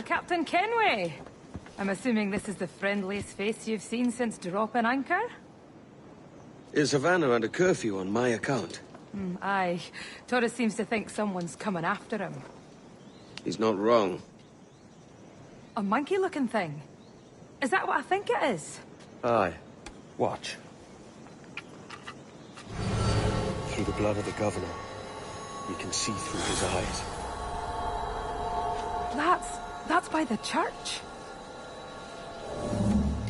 Captain Kenway! I'm assuming this is the friendliest face you've seen since dropping anchor? Is Havana under curfew on my account? Aye. Torres seems to think someone's coming after him. He's not wrong. A monkey-looking thing? Is that what I think it is? Aye. Watch. Through the blood of the governor, we can see through his eyes. That's by the church.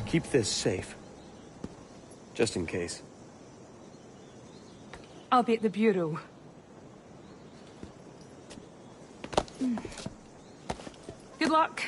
Keep this safe. Just in case. I'll be at the bureau. Good luck.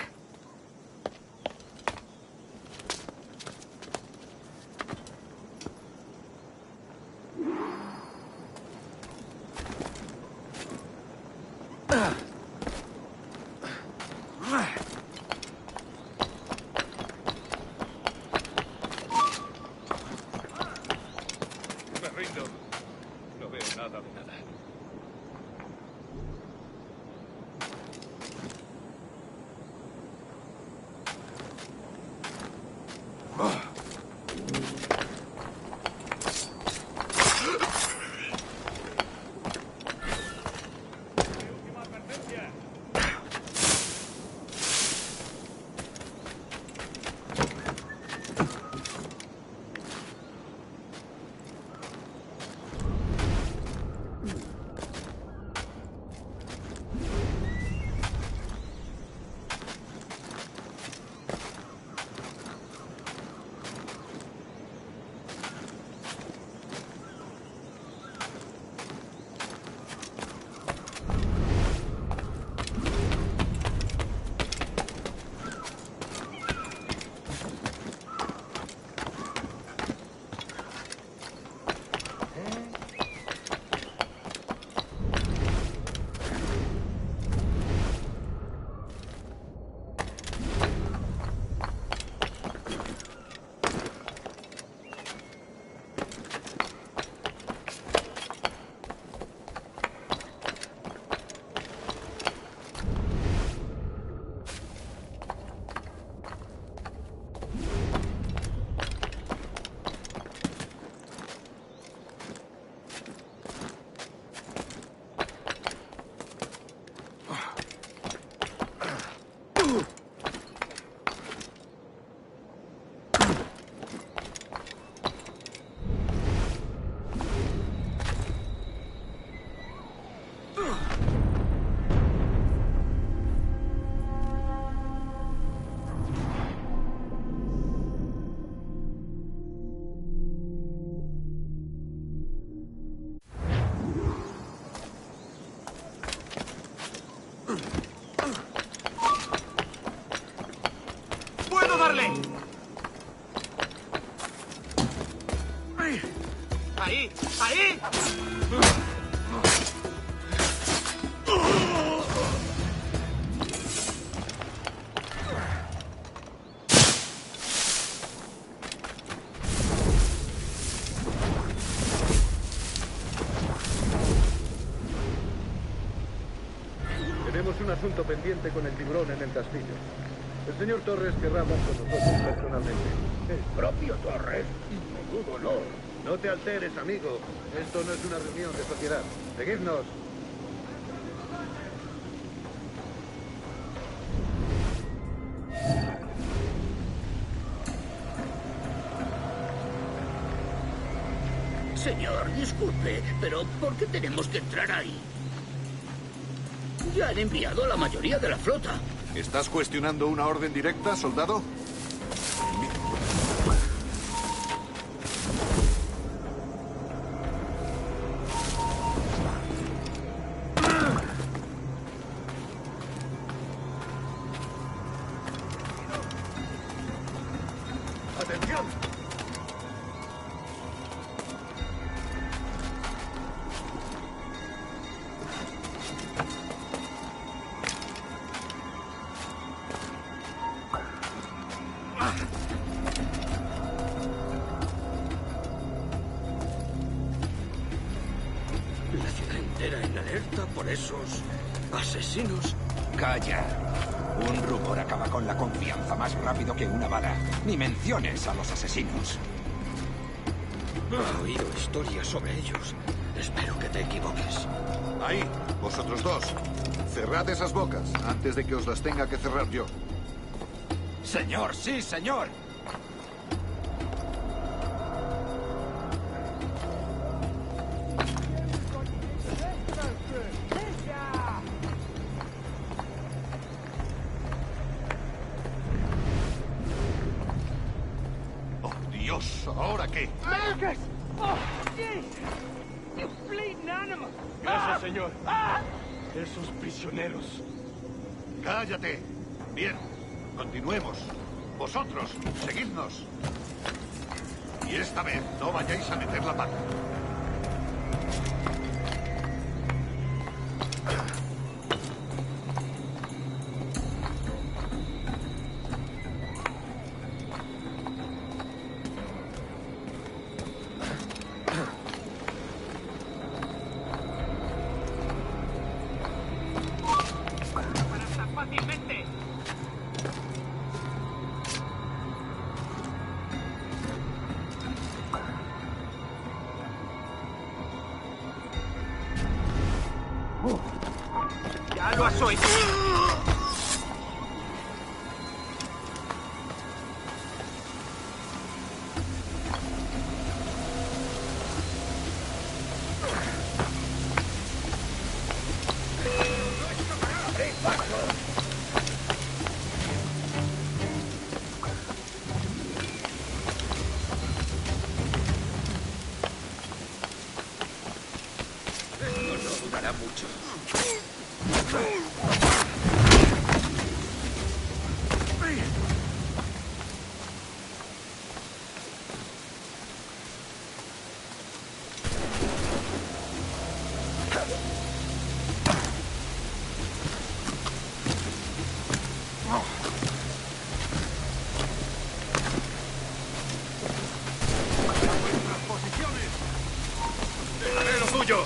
¡Ahí! ¡Ahí! Tenemos un asunto pendiente con el tiburón en el castillo. El señor Torres querrá hablar con nosotros personalmente. ¿El propio Torres? Menudo honor. No te alteres, amigo. Esto no es una reunión de sociedad. Seguidnos. Señor, disculpe. Disculpe, pero ¿por qué tenemos que entrar ahí? Ya han enviado a la mayoría de la flota. ¿Estás cuestionando una orden directa, soldado? ¡Atención! La ciudad entera en alerta por esos asesinos. Calla. Un rumor acaba con la confianza más rápido que una bala. Ni menciones a los asesinos. He oído historias sobre ellos. Espero que te equivoques. Ahí, vosotros dos. Cerrad esas bocas antes de que os las tenga que cerrar yo. Señor, sí, señor. ¡Oh, Dios! ¿Ahora qué? Gracias, señor. Esos prisioneros. ¡Cállate! Bien, continuemos. Vosotros, seguidnos. Y esta vez no vayáis a meter la pata. ¡Ya lo has oído! Esto no durará mucho. ¡Haré lo tuyo!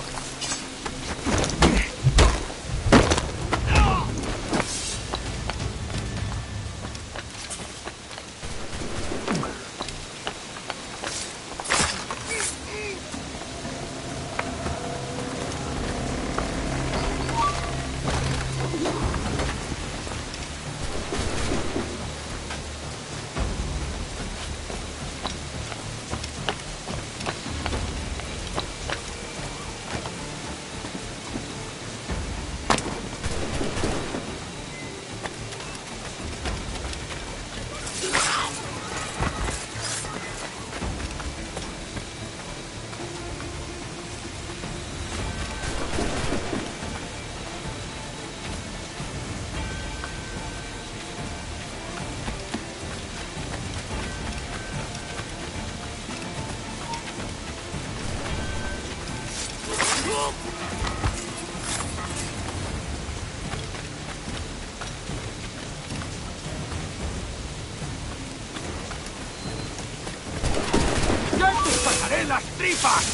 ¡Pasaré las tripas!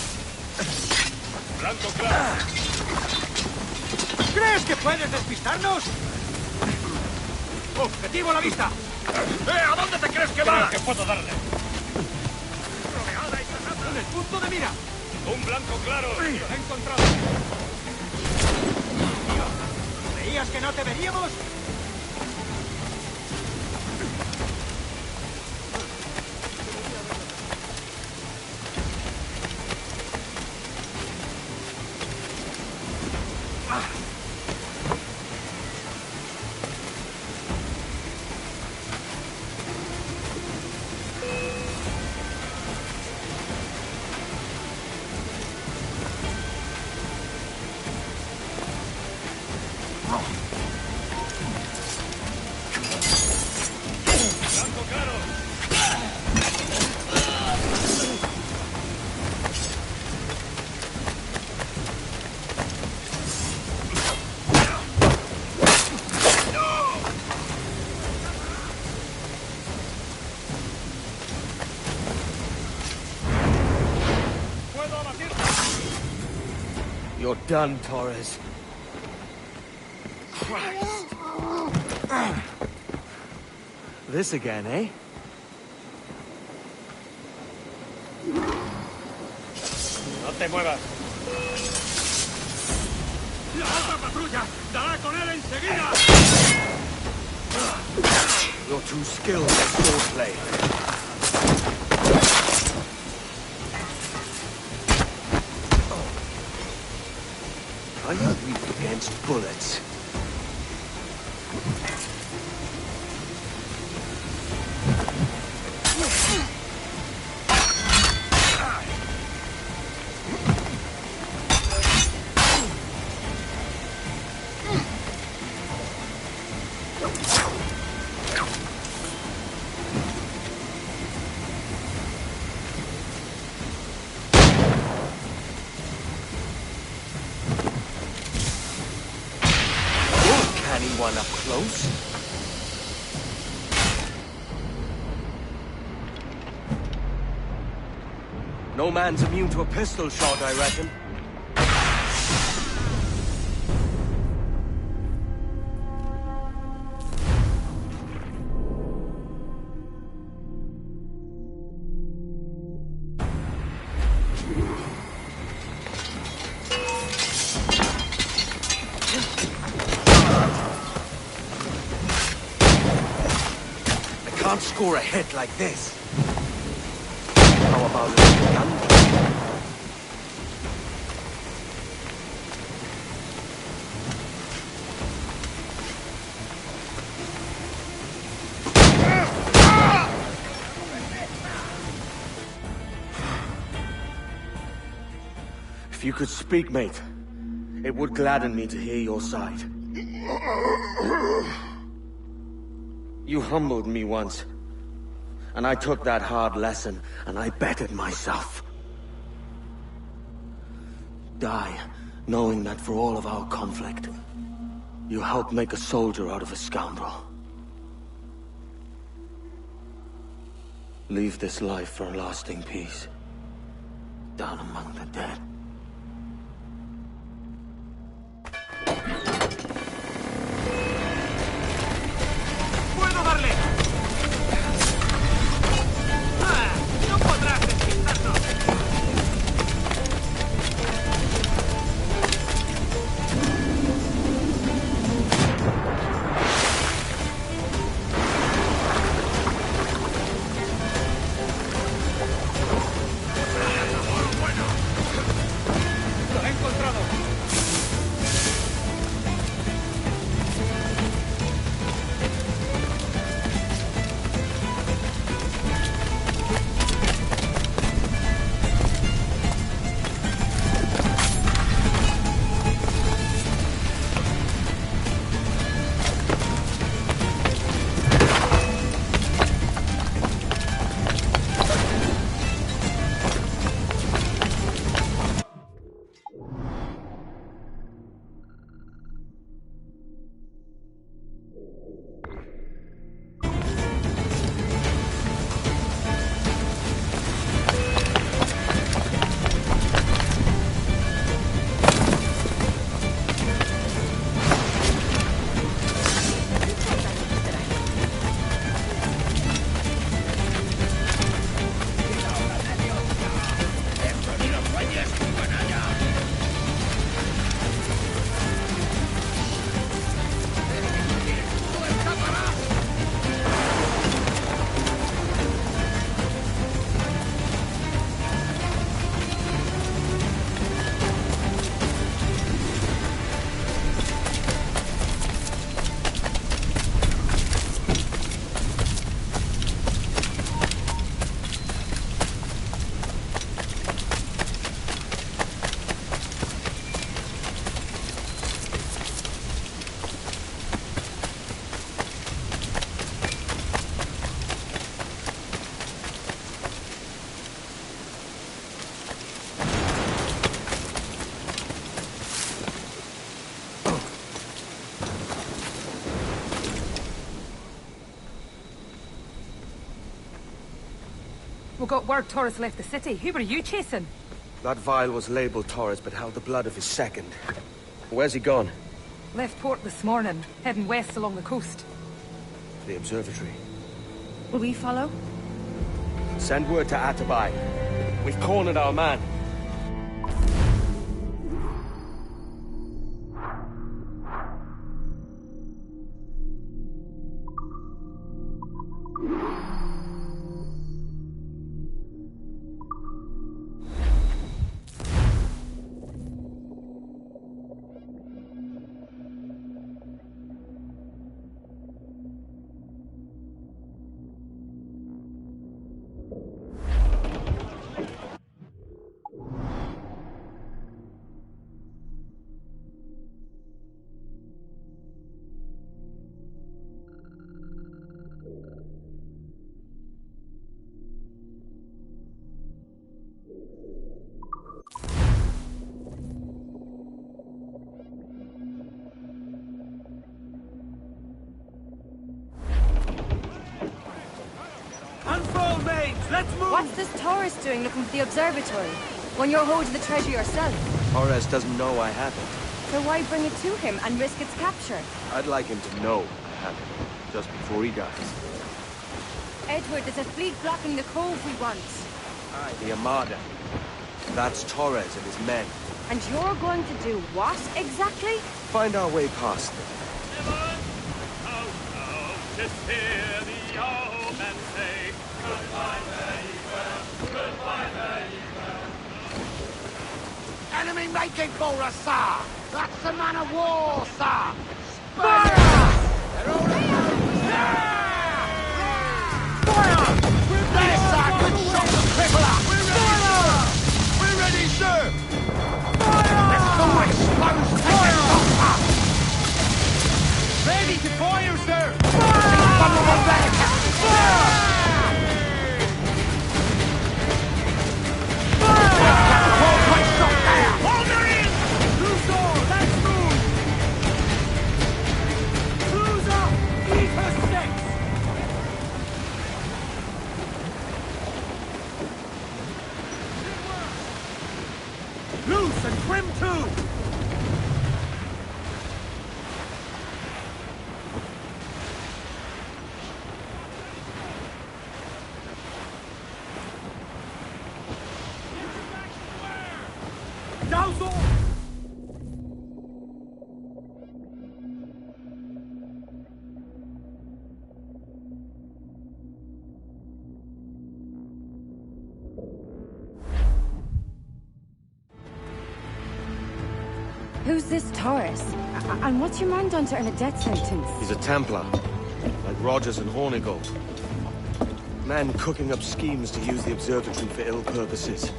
¡Blanco claro! ¿Crees que puedes despistarnos? ¡Objetivo a la vista! ¿A dónde te crees que vas? que puedo darle. Rodeada y trazada. ¡En el punto de mira! ¡Un blanco claro! ¡Lo he encontrado! ¿Creías que no te veríamos? You're done, Torres. Christ. This again, eh? No te muevas. ¡La otra patrulla! ¡Dará con él enseguida! You're too skilled at swordplay. Are you weak against bullets? One up close. No man's immune to a pistol shot, I reckon. Can't score a hit like this. How about a gun? If you could speak, mate, it would gladden me to hear your side. You humbled me once, and I took that hard lesson, and I bettered myself. Die, knowing that for all of our conflict, you helped make a soldier out of a scoundrel. Leave this life for a lasting peace, down among the dead. We got word Torres left the city. Who were you chasing? That vial was labeled Torres, but held the blood of his second. Where's he gone? Left port this morning, heading west along the coast. The observatory. Will we follow? Send word to Atabai. We've cornered our man. Unfold, mates! Let's move! What's this Torres doing looking for the observatory? When you're holding the treasure yourself? Torres doesn't know I have it. So why bring it to him and risk its capture? I'd like him to know I have it, just before he dies. Edward, there's a fleet blocking the cove we want. Aye, the Armada. That's Torres and his men. And you're going to do what, exactly? Find our way past them. Just hear the omen say, goodbye, Maryville, goodbye, Maryville. Enemy making for us, sir! That's the man of war, sir! Fire! They're all Fire! There's sir! Good shot to crippler! We're ready, sir! Fire! Let's go expose Fire! Ready to fire, sir! Loose and trim too! Who's this Torres? And what's your man done to earn a death sentence? He's a Templar, like Rogers and Hornigold. Men cooking up schemes to use the observatory for ill purposes.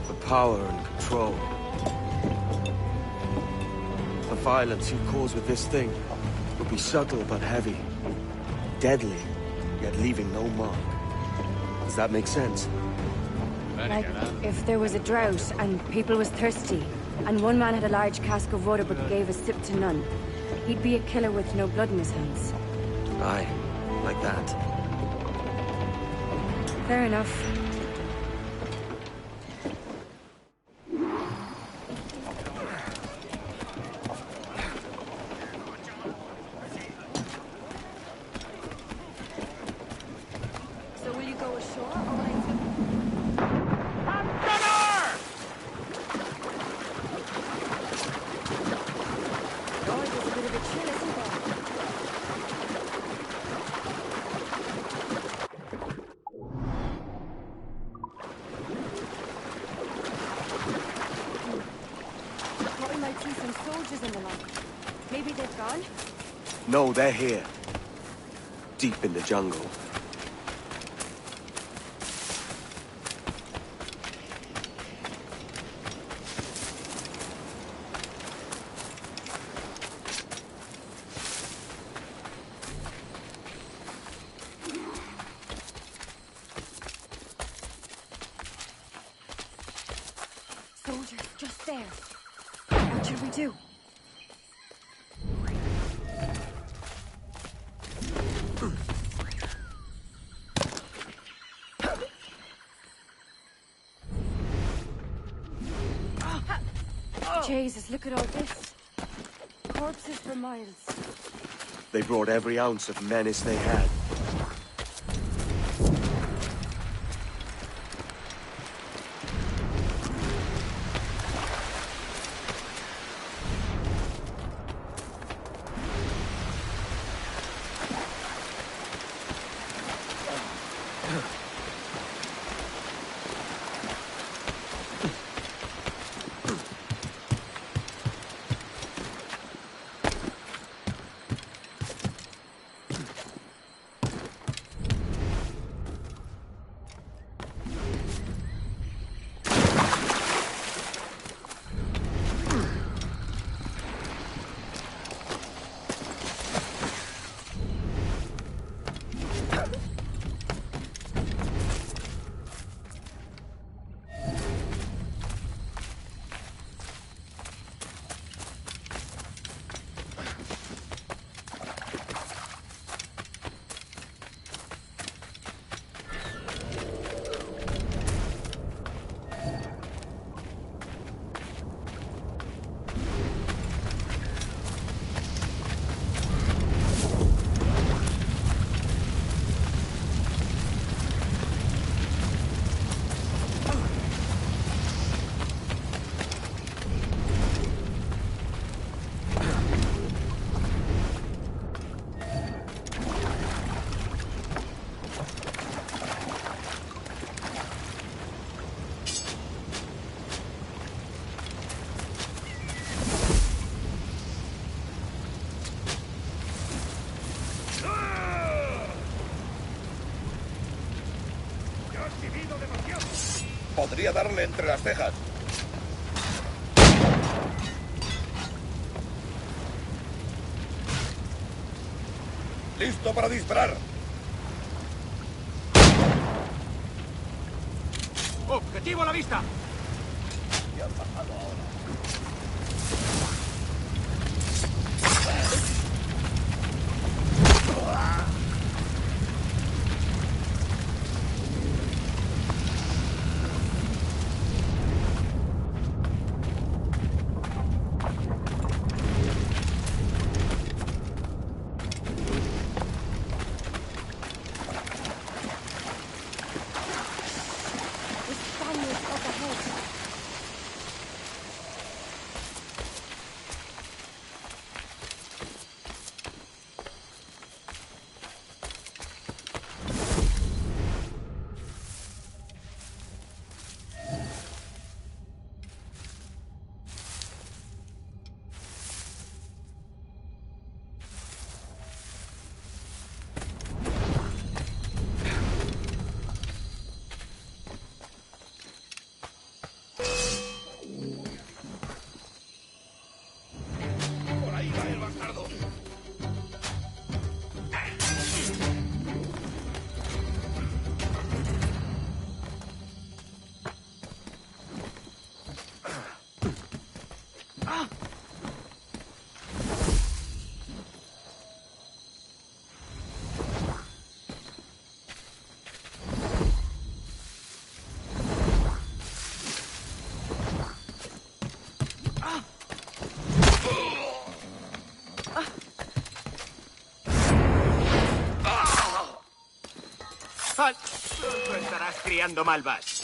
For power and control. The violence you cause with this thing will be subtle but heavy. Deadly, yet leaving no mark. Does that make sense? Like, if there was a drought and people was thirsty, and one man had a large cask of water but gave a sip to none, he'd be a killer with no blood in his hands. Aye, like that. Fair enough. So will you go ashore or will I take... Oh, there's a bit of a chill, isn't there? Thought we might see some soldiers in the line. Maybe they've gone? No, they're here. Deep in the jungle. Soldiers, just there. What should we do? Jesus, look at all this. Corpses for miles. They brought every ounce of menace they had. Podría darle entre las cejas. ¡Listo para disparar! ¡Objetivo a la vista! ¿Qué ha pasado ahora? Pronto estarás criando malvas.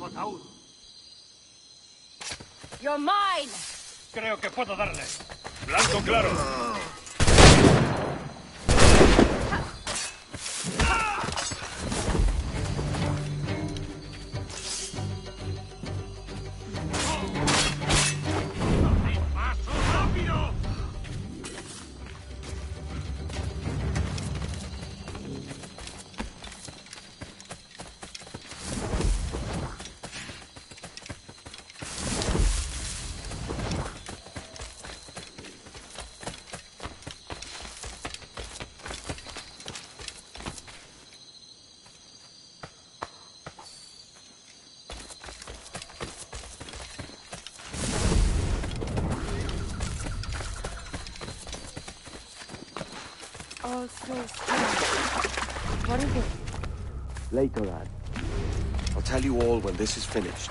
ataúd. You're mine! Creo que puedo darle. Blanco claro. ¡Paso rápido! All so still. What is it? Later, lad. I'll tell you all when this is finished.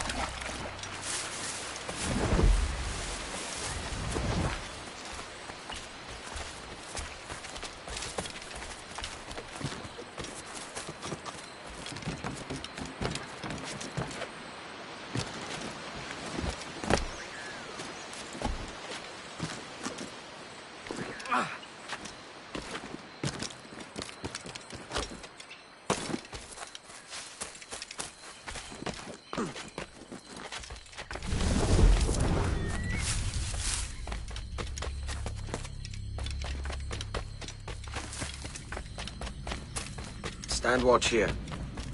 Stand watch here,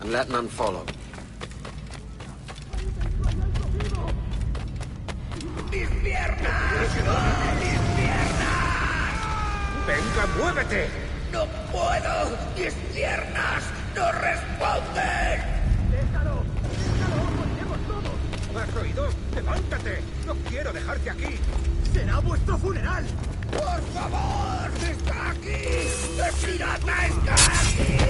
and let none follow. ¡Mis piernas! ¡Mis piernas! ¡Venga, muévete! ¡No puedo! ¡Mis piernas no responden! ¡Déjalo! ¡Déjalo! ¡Moriremos todos! ¿Has oído? ¡Levántate! ¡No quiero dejarte aquí! ¡Será vuestro funeral! ¡Por favor! ¡Está aquí! ¡El pirata está aquí!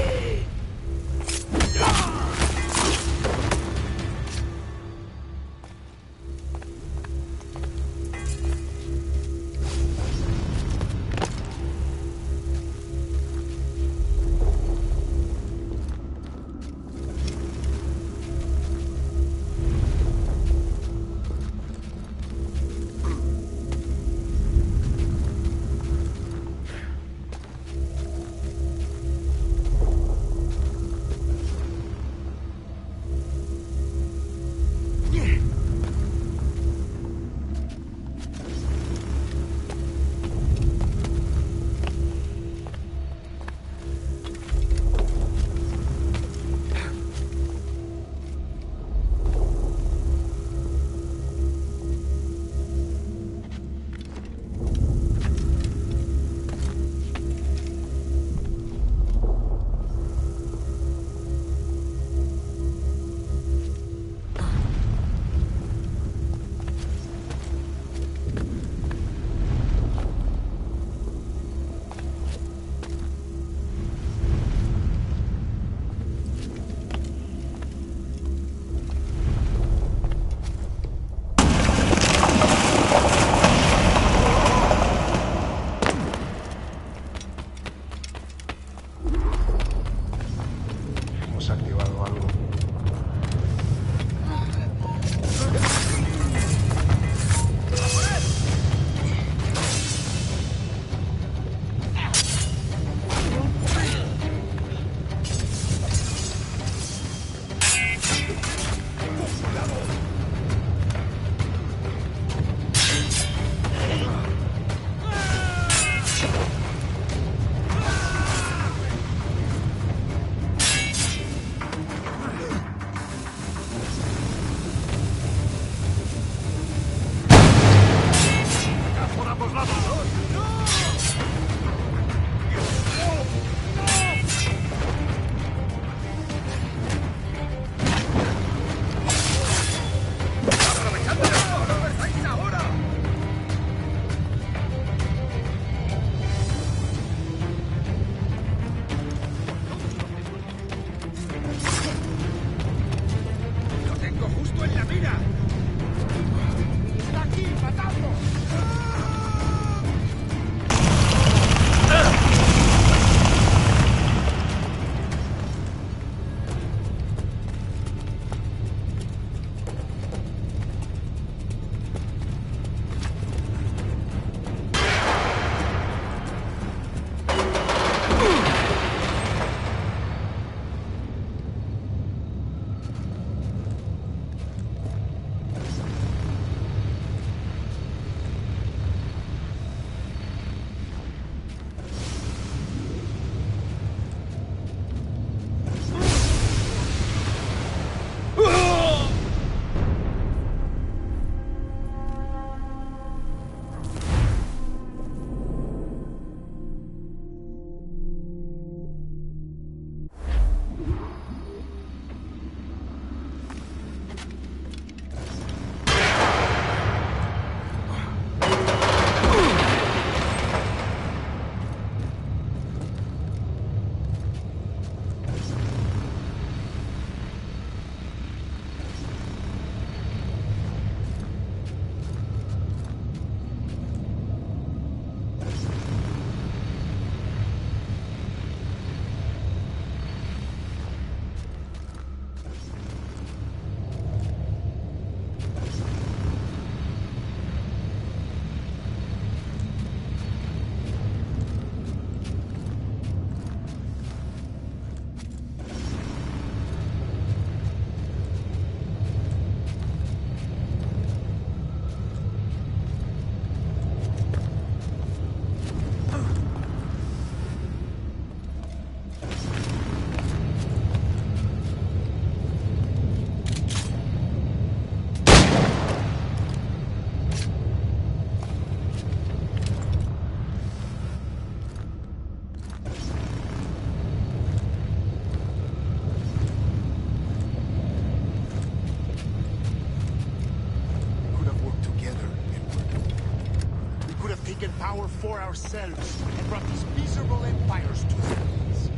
yourselves and brought these miserable empires to their knees.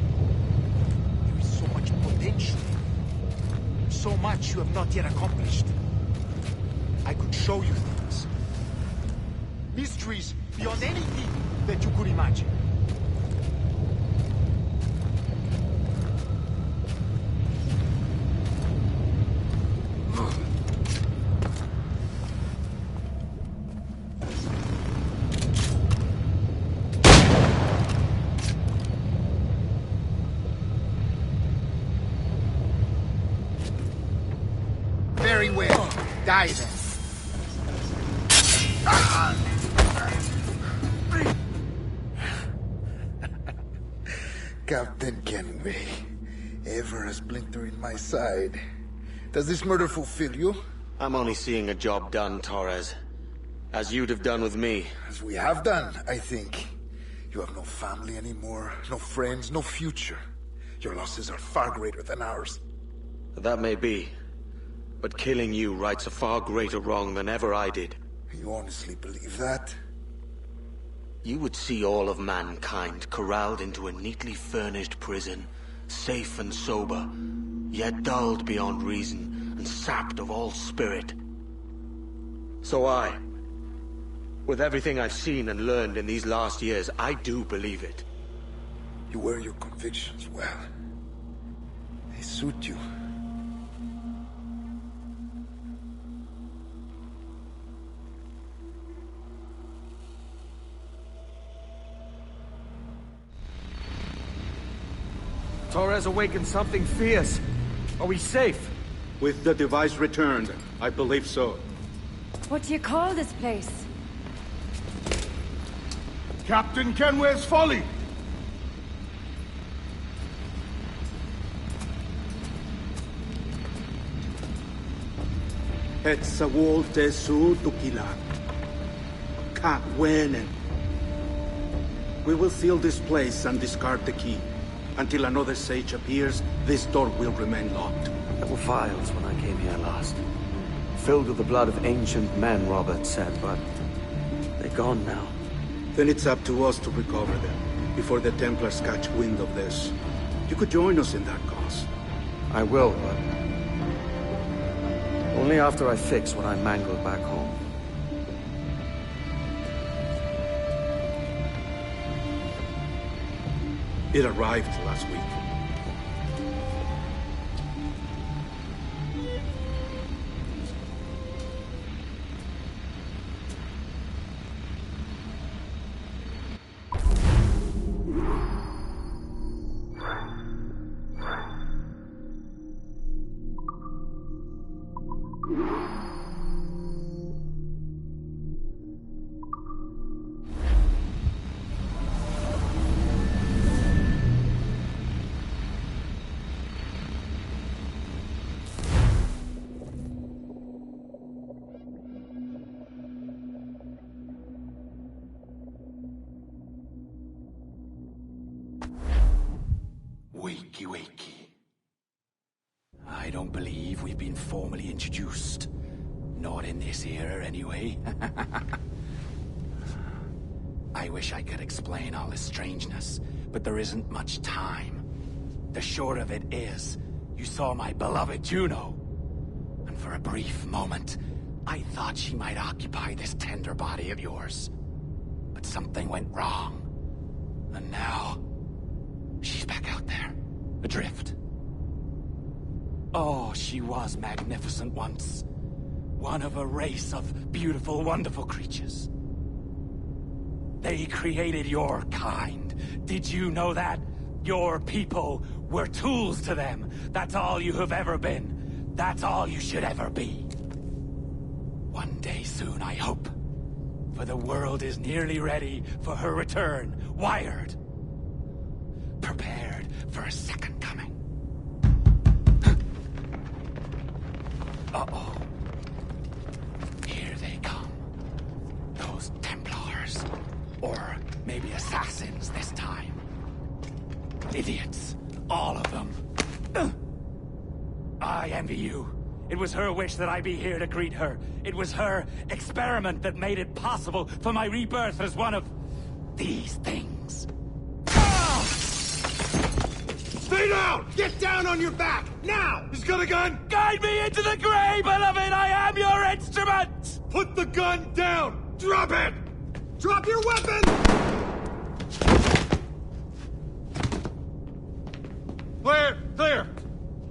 There is so much potential. So much you have not yet accomplished. I could show you things. Mysteries beyond anything that you could imagine. Very well. Die then. Captain Kenway, ever a splinter in my side. Does this murder fulfill you? I'm only seeing a job done, Torres. As you'd have done with me. As we have done, I think. You have no family anymore, no friends, no future. Your losses are far greater than ours. That may be. But killing you rights a far greater wrong than ever I did. You honestly believe that? You would see all of mankind corralled into a neatly furnished prison, safe and sober, yet dulled beyond reason and sapped of all spirit. So with everything I've seen and learned in these last years, I do believe it. You wear your convictions well. They suit you. Torres awakened something fierce. Are we safe? With the device returned, I believe so. What do you call this place? Captain Kenway's Folly! Etsawol Tesu Tukila. Ka Wenen. We will seal this place and discard the key. Until another sage appears, this door will remain locked. There were files when I came here last. Filled with the blood of ancient men, Robert said, but they're gone now. Then it's up to us to recover them, before the Templars catch wind of this. You could join us in that cause. I will, but only after I fix what I mangled back home. It arrived last week. Wakey, wakey. I don't believe we've been formally introduced. Not in this era, anyway. I wish I could explain all this strangeness, but there isn't much time. The short of it is, you saw my beloved Juno. And for a brief moment, I thought she might occupy this tender body of yours. But something went wrong. And now, she's back out there, adrift. Oh, she was magnificent once. One of a race of beautiful, wonderful creatures. They created your kind. Did you know that? Your people were tools to them. That's all you have ever been. That's all you should ever be. One day soon, I hope. For the world is nearly ready for her return. Wired. Prepared for a second coming. Uh-oh. Here they come. Those Templars. Or maybe assassins this time. Idiots. All of them. I envy you. It was her wish that I be here to greet her. It was her experiment that made it possible for my rebirth as one of these things. Stay down! Get down on your back! Now! He's got a gun! Guide me into the grave, beloved! I am your instrument! Put the gun down! Drop it! Drop your weapon! Clear! Clear!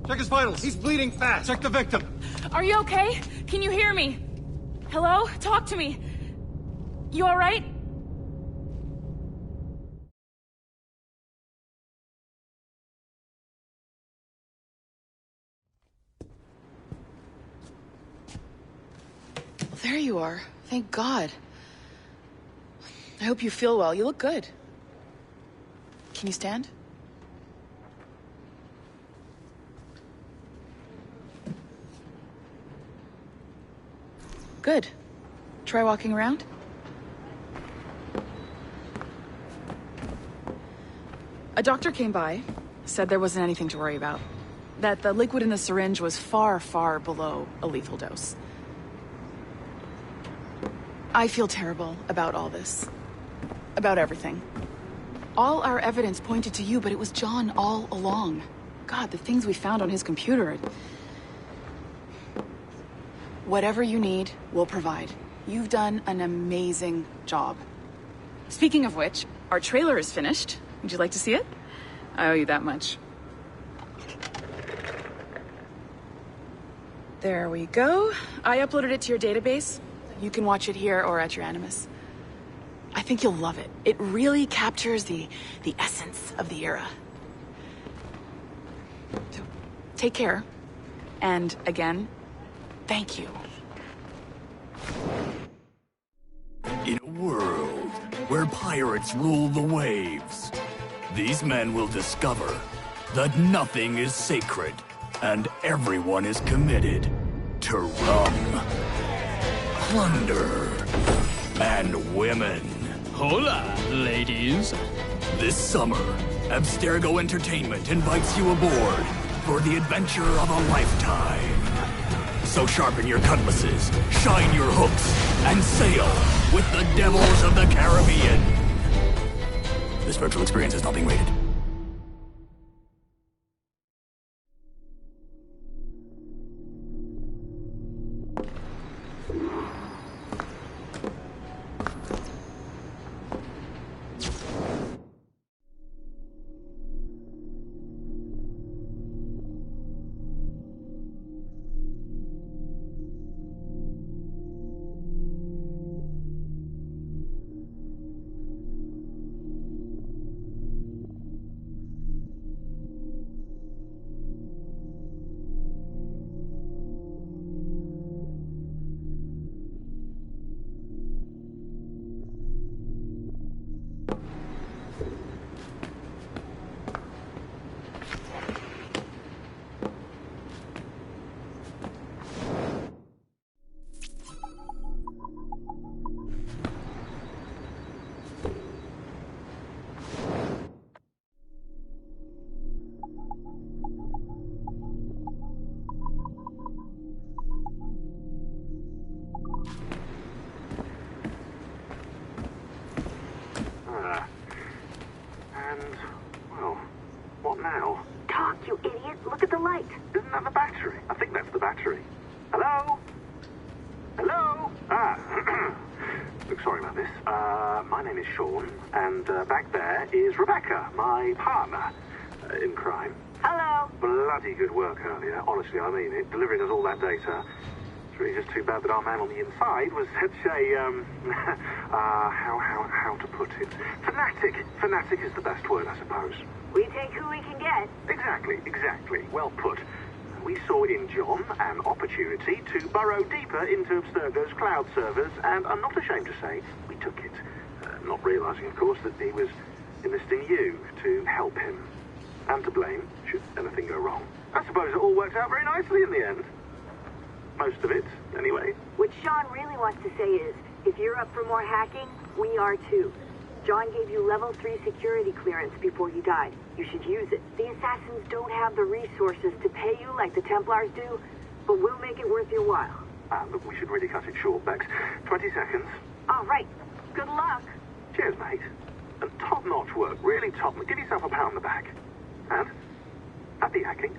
Check his vitals. He's bleeding fast. Check the victim. Are you okay? Can you hear me? Hello? Talk to me. You alright? There you are. Thank God. I hope you feel well. You look good. Can you stand? Good. Try walking around. A doctor came by, said there wasn't anything to worry about. That the liquid in the syringe was far, far below a lethal dose. I feel terrible about all this. About everything. All our evidence pointed to you, but it was John all along. God, the things we found on his computer. Whatever you need, we'll provide. You've done an amazing job. Speaking of which, our trailer is finished. Would you like to see it? I owe you that much. There we go. I uploaded it to your database. You can watch it here or at your Animus. I think you'll love it. It really captures the essence of the era. So, take care. And again, thank you. In a world where pirates rule the waves, these men will discover that nothing is sacred and everyone is committed to rum, plunder, and women. Hola, ladies. This summer, Abstergo Entertainment invites you aboard for the adventure of a lifetime. So sharpen your cutlasses, shine your hooks, and sail with the devils of the Caribbean. This virtual experience is not being rated. Honestly, I mean it. Delivering us all that data. It's really just too bad that our man on the inside was such a, how to put it? Fanatic. Fanatic is the best word, I suppose. We take who we can get. Exactly. Well put. We saw in John an opportunity to burrow deeper into Abstergo's cloud servers, and I'm not ashamed to say we took it. Not realizing, of course, that he was enlisting you to help him. And to blame, should anything go wrong. I suppose it all worked out very nicely in the end. Most of it, anyway. What Sean really wants to say is, if you're up for more hacking, we are too. John gave you level 3 security clearance before you died. You should use it. The assassins don't have the resources to pay you like the Templars do, but we'll make it worth your while. Look, we should really cut it short, Bex. 20 seconds. All right. Good luck. Cheers, mate. And top-notch work, really top. Give yourself a pat on the back. And happy hacking.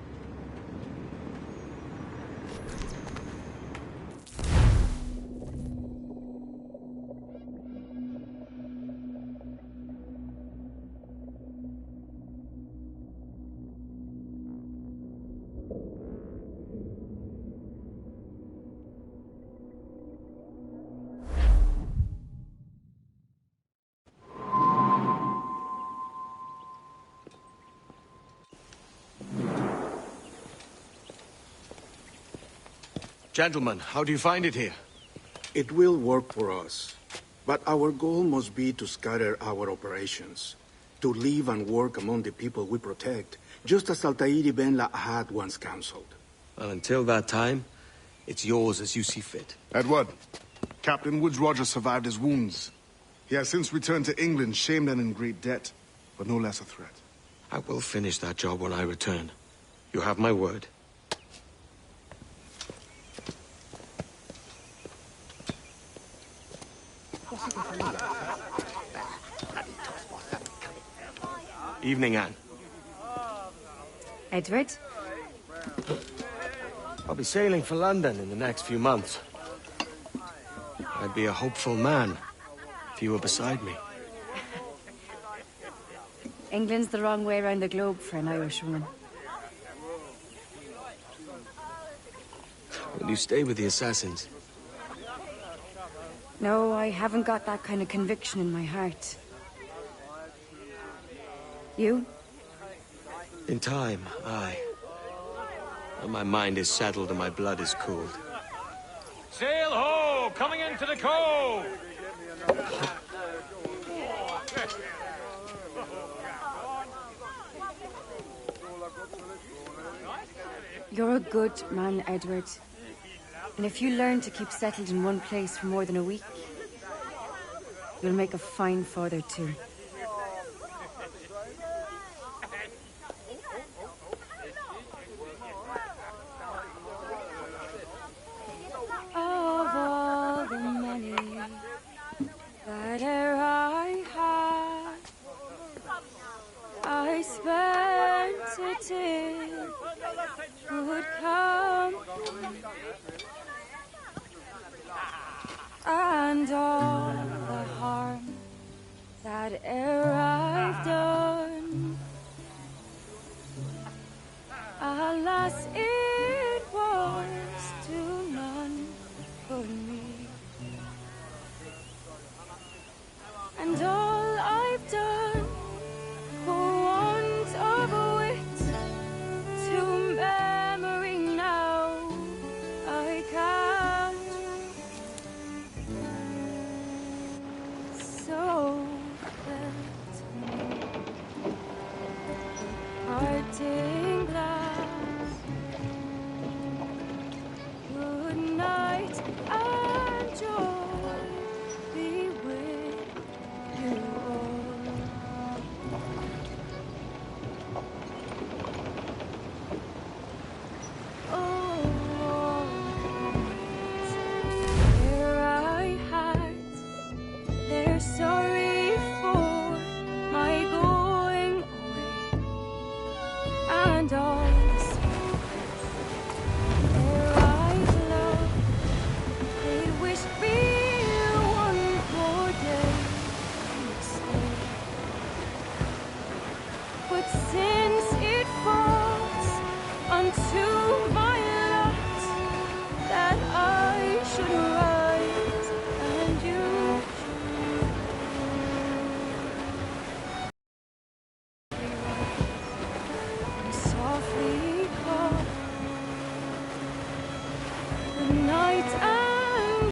Gentlemen, how do you find it here? It will work for us. But our goal must be to scatter our operations. To live and work among the people we protect, just as Altair Ben La had once counseled. Well, until that time, it's yours as you see fit. Edward, Captain Woods Rogers survived his wounds. He has since returned to England, shamed and in great debt, but no less a threat. I will finish that job when I return. You have my word. Evening, Anne. Edward? I'll be sailing for London in the next few months. I'd be a hopeful man if you were beside me. England's the wrong way around the globe for an Irish woman. Will you stay with the assassins? No, I haven't got that kind of conviction in my heart. You? In time, aye. When my mind is settled and my blood is cooled. Sail ho! Coming into the cove! You're a good man, Edward. And if you learn to keep settled in one place for more than a week, you'll make a fine father too. Of all the money that e'er I had, I spent it in good company, and all the harm that e'er I've done, alas, it was to none but me. And all I've done for want of wit to memory now I can't. So let me parting glass. Good night and joy be with you all. Oh, here I had, they're sorry for my going away, and all the spirits there I'd love, they wish me one more day to stay. But since it falls unto my lot that I should write and you should softly call good night and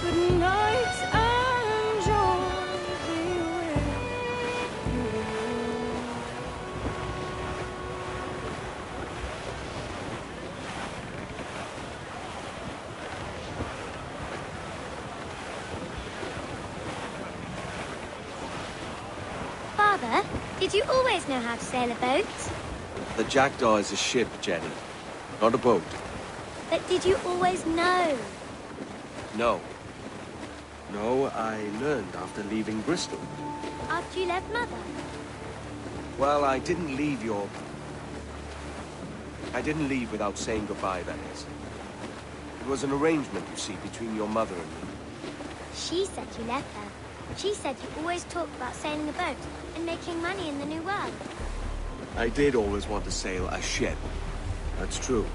good night and joy be with you. Father, did you always know how to sail a boat? The Jackdaw is a ship, Jenny, not a boat. But did you always know? No. No, I learned after leaving Bristol. After you left Mother? Well, I didn't leave without saying goodbye, that is. It was an arrangement, you see, between your mother and me. She said you left her. She said you always talked about sailing a boat and making money in the New World. I did always want to sail a ship. That's true.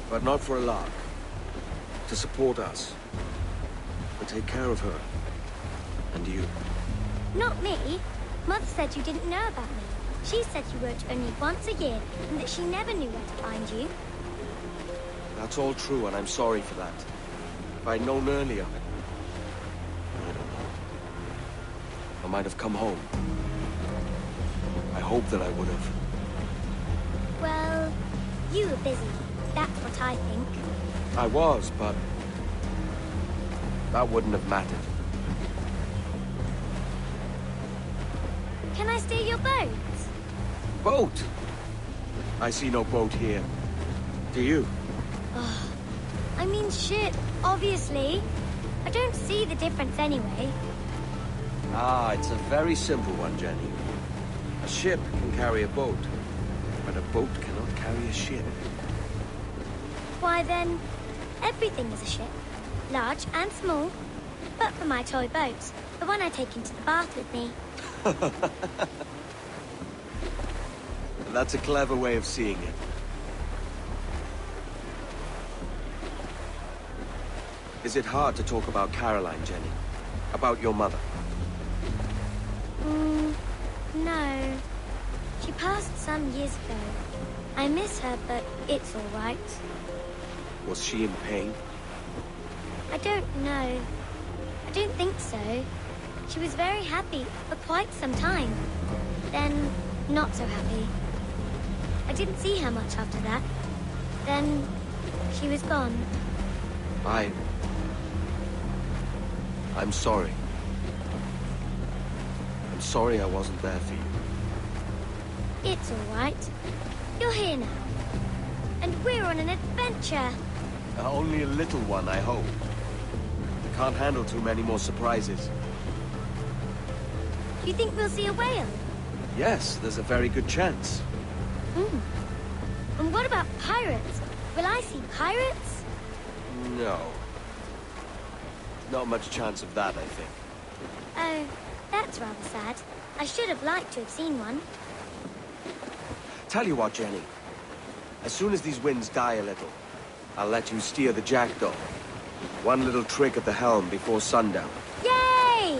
But not for a lark. To support us. To take care of her. And you. Not me. Mother said you didn't know about me. She said you worked only once a year and that she never knew where to find you. That's all true, and I'm sorry for that. If I'd known earlier, I don't know. I might have come home. I hope that I would have. Well, you were busy. That's what I think. I was, but that wouldn't have mattered. Can I steal your boat? Boat? I see no boat here. Do you? Oh, I mean ship, obviously. I don't see the difference anyway. Ah, it's a very simple one, Jenny. A ship can carry a boat, but a boat cannot carry a ship. Why then, everything is a ship. Large and small. But for my toy boat, the one I take into the bath with me. That's a clever way of seeing it. Is it hard to talk about Caroline, Jenny? About your mother? No. She passed some years ago. I miss her, but it's all right. Was she in pain? I don't know. I don't think so. She was very happy for quite some time. Then, not so happy. I didn't see her much after that. Then, she was gone. I'm sorry. I'm sorry I wasn't there for you. It's all right. You're here now. And we're on an adventure. Only a little one, I hope. I can't handle too many more surprises. Do you think we'll see a whale? Yes, there's a very good chance. And what about pirates? Will I see pirates? No. Not much chance of that, I think. Oh, that's rather sad. I should have liked to have seen one. Tell you what, Jenny. As soon as these winds die a little, I'll let you steer the jackdaw. One little trick at the helm before sundown. Yay!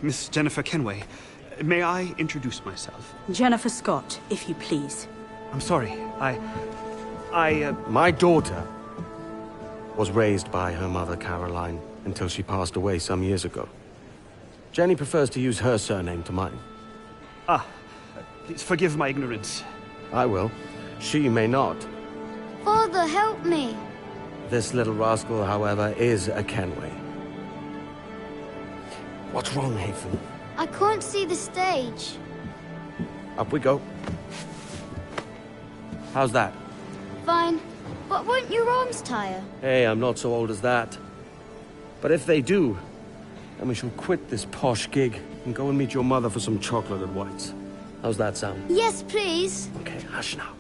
Miss Jennifer Kenway, may I introduce myself? Jennifer Scott, if you please. I'm sorry, My daughter was raised by her mother, Caroline, until she passed away some years ago. Jenny prefers to use her surname to mine. Please forgive my ignorance. I will. She may not. Father, help me! This little rascal, however, is a Kenway. What's wrong, Hafen? I can't see the stage. Up we go. How's that? Fine. But won't your arms tire? Hey, I'm not so old as that. But if they do, then we shall quit this posh gig and go and meet your mother for some chocolate at White's. How's that sound? Yes, please. Okay, hush now.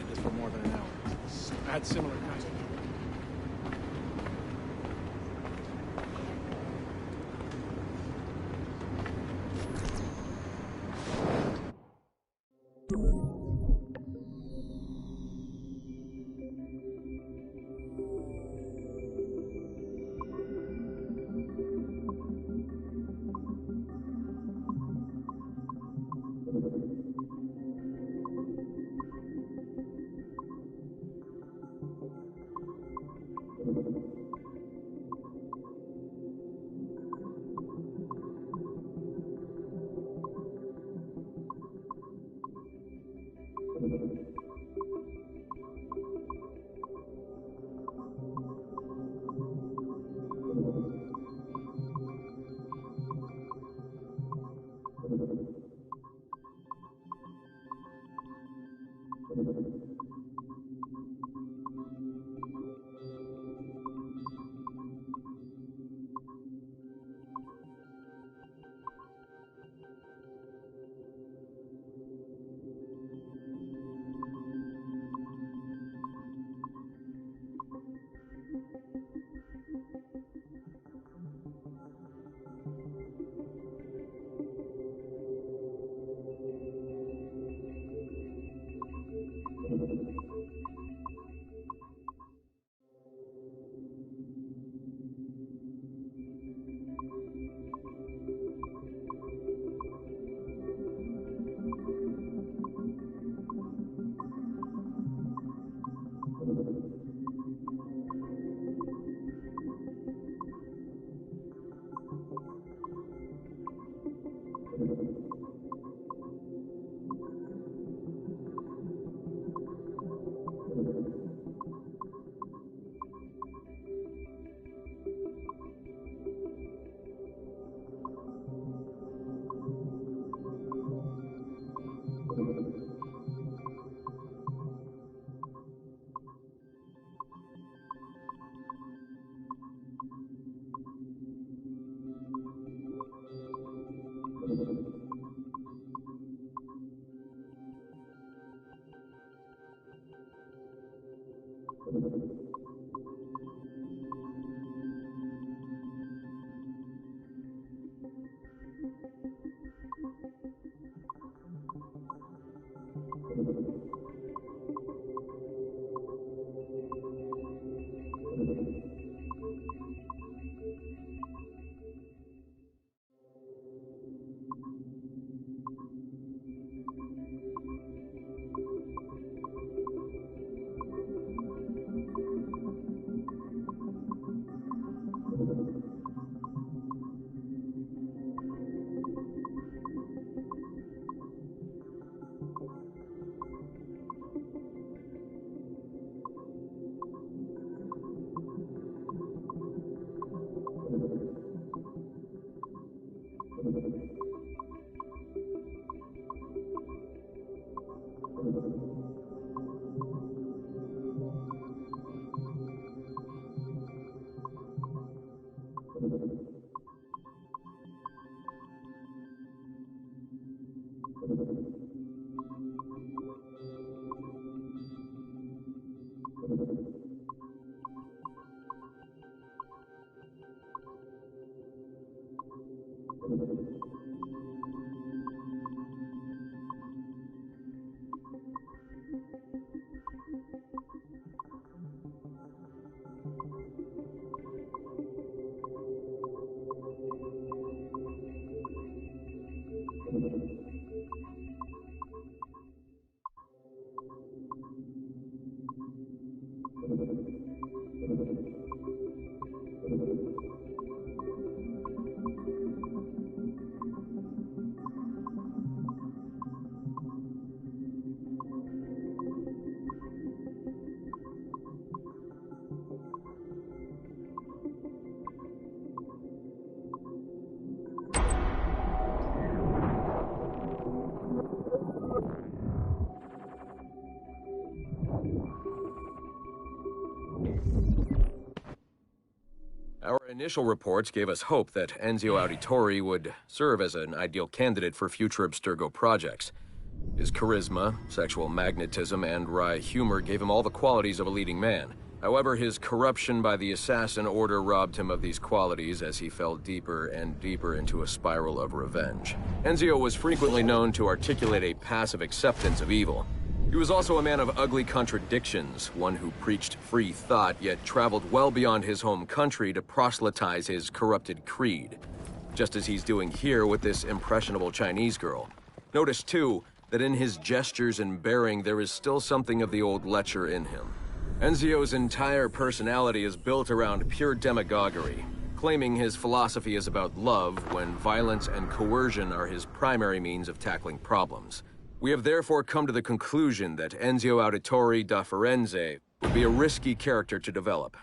did this for more than an hour. I had similar kinds of... Our initial reports gave us hope that Enzio Auditore would serve as an ideal candidate for future Abstergo projects. His charisma, sexual magnetism, and wry humor gave him all the qualities of a leading man. However, his corruption by the Assassin Order robbed him of these qualities as he fell deeper and deeper into a spiral of revenge. Enzio was frequently known to articulate a passive acceptance of evil. He was also a man of ugly contradictions, one who preached free thought, yet traveled well beyond his home country to proselytize his corrupted creed. Just as he's doing here with this impressionable Chinese girl. Notice, too, that in his gestures and bearing there is still something of the old lecher in him. Enzio's entire personality is built around pure demagoguery, claiming his philosophy is about love when violence and coercion are his primary means of tackling problems. We have therefore come to the conclusion that Enzio Auditore da Firenze would be a risky character to develop.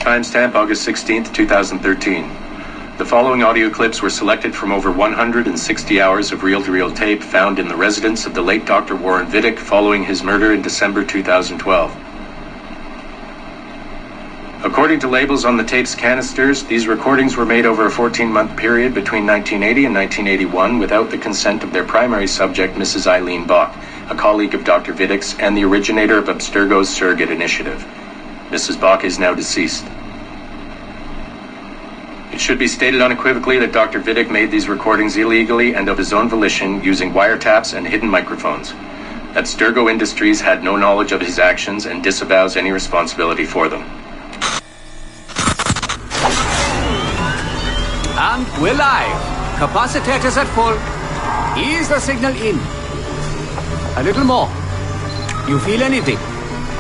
timestamp August 16th, 2013. The following audio clips were selected from over 160 hours of reel-to-reel tape found in the residence of the late Dr. Warren Vidic following his murder in December 2012. According to labels on the tape's canisters, these recordings were made over a 14-month period between 1980 and 1981 without the consent of their primary subject, Mrs. Eileen Bach, a colleague of Dr. Vidic's and the originator of Abstergo's surrogate initiative. Mrs. Bach is now deceased. It should be stated unequivocally that Dr. Vidic made these recordings illegally and of his own volition using wiretaps and hidden microphones. Abstergo Industries had no knowledge of his actions and disavows any responsibility for them. And we're live. Capacitors at full. Ease the signal in. A little more. You feel anything?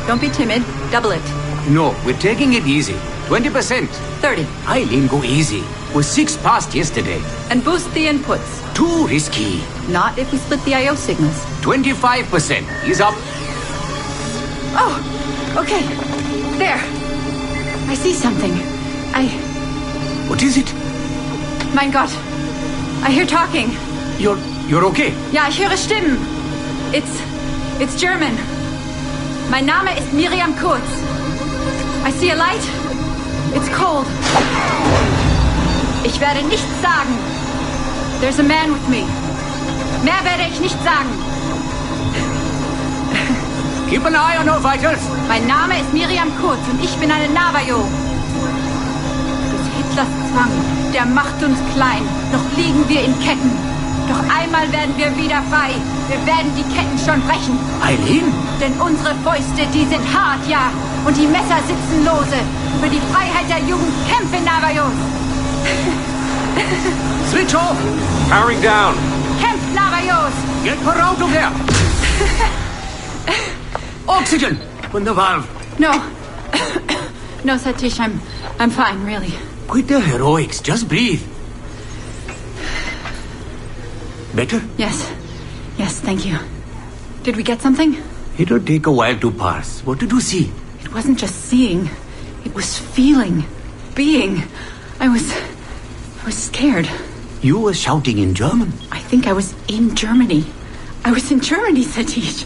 Don't be timid. Double it. No, we're taking it easy. 20%. 30. Eileen, go easy. We're 6 past yesterday. And boost the inputs. Too risky. Not if we split the I.O. signals. 25%. Ease up. Oh, okay. There. I see something. What is it? Mein Gott. I hear talking. You're okay? Ja, ich höre Stimmen. It's German. Mein Name ist Miriam Kurz. I see a light. It's cold. Ich werde nichts sagen. There's a man with me. Mehr werde ich nicht sagen. Keep an eye on our vitals. Mein Name ist Miriam Kurz und ich bin eine Navajo. Des Hitlers Zwang, der macht uns klein. Noch liegen wir in Ketten. Doch einmal werden wir wieder frei. Wir werden die Ketten schon brechen. Eileen? Denn unsere Fäuste, die sind hart, ja. Und die Messer sitzen lose. Für die Freiheit der Jugend kämpfen Navajos. Switch off. Powering down. Kämpft Navajos. Get her out of there. Oxygen from the valve. No. No, Satish, I'm fine, really. Quit the heroics. Just breathe. Better? Yes, thank you. Did we get something? It'll take a while to pass. What did you see? It wasn't just seeing. It was feeling. Being. I was scared. You were shouting in German? I think I was in Germany. I was in Germany, Satish.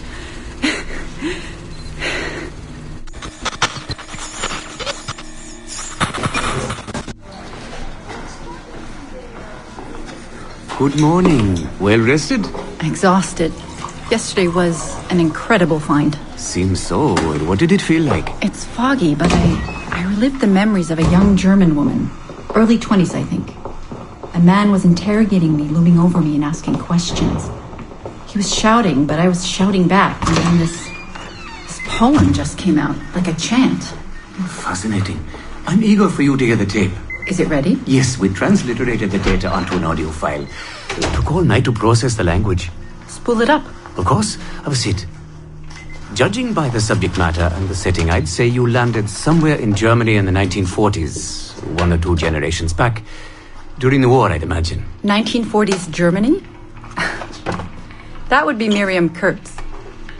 Good morning. Well rested? Exhausted. Yesterday was an incredible find. Seems so. What did it feel like? It's foggy, but I relived the memories of a young German woman. Early 20s, I think. A man was interrogating me, looming over me and asking questions. He was shouting, but I was shouting back. And then this poem just came out, like a chant. Fascinating. I'm eager for you to hear the tape. Is it ready? Yes, we transliterated the data onto an audio file. It took all night to process the language. Spool it up. Of course. Have a seat. Judging by the subject matter and the setting, I'd say you landed somewhere in Germany in the 1940s, 1 or 2 generations back. During the war, I'd imagine. 1940s Germany? That would be Miriam Kurtz,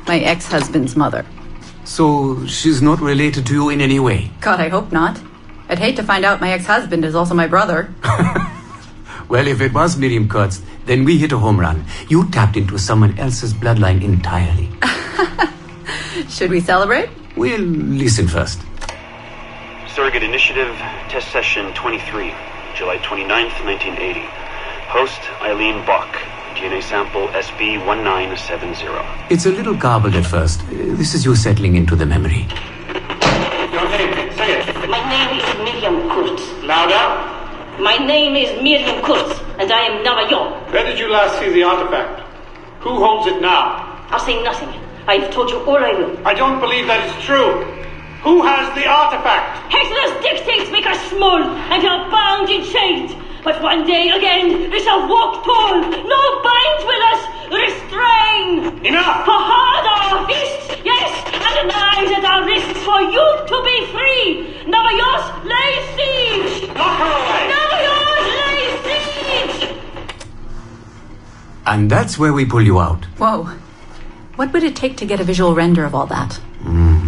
my ex-husband's mother. So she's not related to you in any way? God, I hope not. I'd hate to find out my ex-husband is also my brother. Well, if it was Miriam Kurtz, then we hit a home run. You tapped into someone else's bloodline entirely. Should we celebrate? We'll listen first. Surrogate Initiative, Test Session 23, July 29th, 1980. Host, Eileen Bach. DNA sample SB1970. It's a little garbled at first. This is you settling into the memory. Your name, say it. My name is Miriam Kurtz. Louder. My name is Miriam Kurtz, and I am Navajo. Where did you last see the artifact? Who holds it now? I'll say nothing. I've told you all I will. I don't believe that is true. Who has the artifact? Hitler's dictates make us small, and are bound in chains. But one day again, we shall walk tall. No binds will us restrain. Enough! For hard our fists, yes, and knives at our wrists for you to be free. Navajos lay siege. Knock her away. Navajos lay siege. And that's where we pull you out. Whoa. What would it take to get a visual render of all that?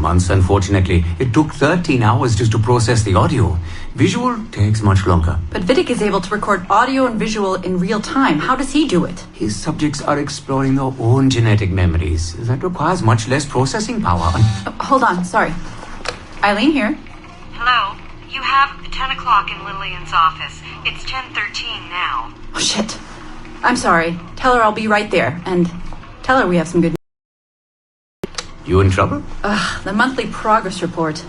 months, unfortunately. It took 13 hours just to process the audio. Visual takes much longer. But Vidic is able to record audio and visual in real time. How does he do it? His subjects are exploring their own genetic memories. That requires much less processing power. Hold on, sorry. Eileen here. Hello. You have 10 o'clock in Lillian's office. It's 10:13 now. Oh, shit. I'm sorry. Tell her I'll be right there. And tell her we have some good news. You in trouble? The monthly progress report.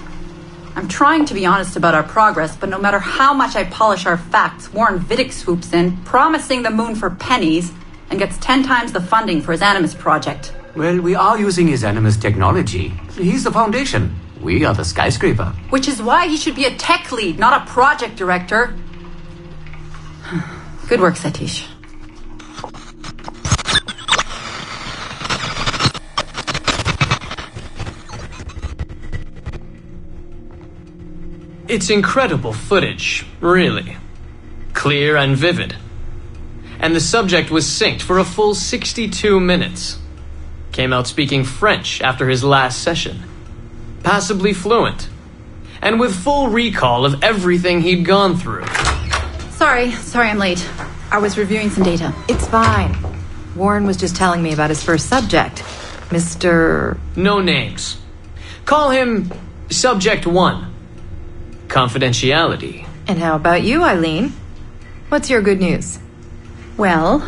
I'm trying to be honest about our progress, but no matter how much I polish our facts, Warren Vidic swoops in, promising the moon for pennies, and gets 10 times the funding for his Animus project. Well, we are using his Animus technology. He's the foundation. We are the skyscraper. Which is why he should be a tech lead, not a project director. Good work, Satish. It's incredible footage, really. Clear and vivid. And the subject was synced for a full 62 minutes. Came out speaking French after his last session. Passably fluent. And with full recall of everything he'd gone through. Sorry I'm late. I was reviewing some data. It's fine. Warren was just telling me about his first subject. Mr. No names. Call him Subject 1. Confidentiality. And how about you, Eileen? What's your good news? Well,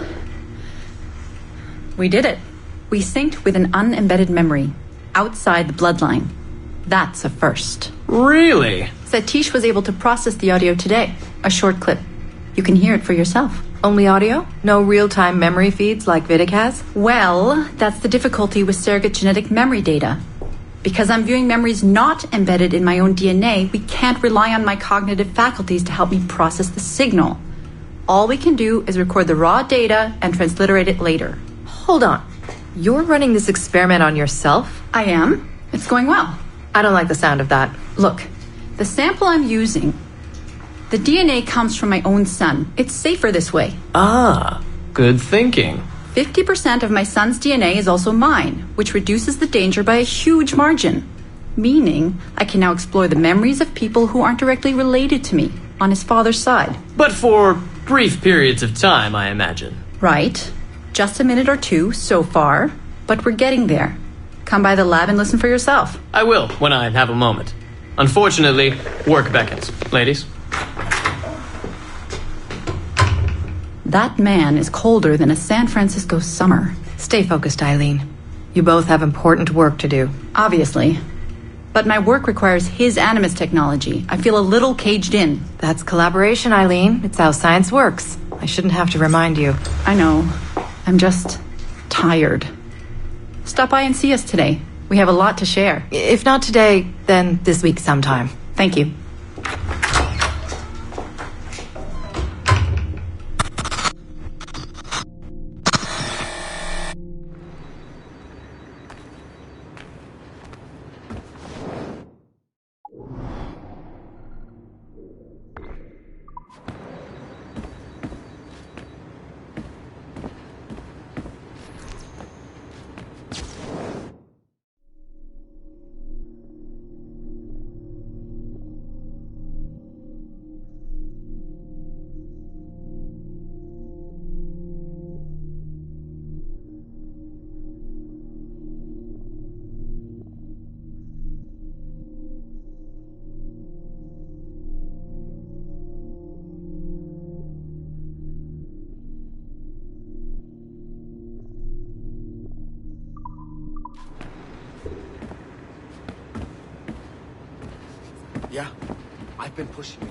we did it. We synced with an unembedded memory outside the bloodline. That's a first. Really? Satish was able to process the audio today. A short clip. You can hear it for yourself. Only audio? No real-time memory feeds like Vidic has? Well, that's the difficulty with surrogate genetic memory data. Because I'm viewing memories not embedded in my own DNA, we can't rely on my cognitive faculties to help me process the signal. All we can do is record the raw data and transliterate it later. Hold on. You're running this experiment on yourself? I am. It's going well. I don't like the sound of that. Look, the sample I'm using, the DNA comes from my own son. It's safer this way. Ah, good thinking. 50% of my son's DNA is also mine, which reduces the danger by a huge margin. Meaning, I can now explore the memories of people who aren't directly related to me on his father's side. But for brief periods of time, I imagine. Right. Just a minute or two so far, but we're getting there. Come by the lab and listen for yourself. I will, when I have a moment. Unfortunately, work beckons. Ladies? That man is colder than a San Francisco summer. Stay focused, Eileen. You both have important work to do. Obviously. But my work requires his Animus technology. I feel a little caged in. That's collaboration, Eileen. It's how science works. I shouldn't have to remind you. I know. I'm just tired. Stop by and see us today. We have a lot to share. If not today, then this week sometime. Thank you. Yeah, I've been pushing it.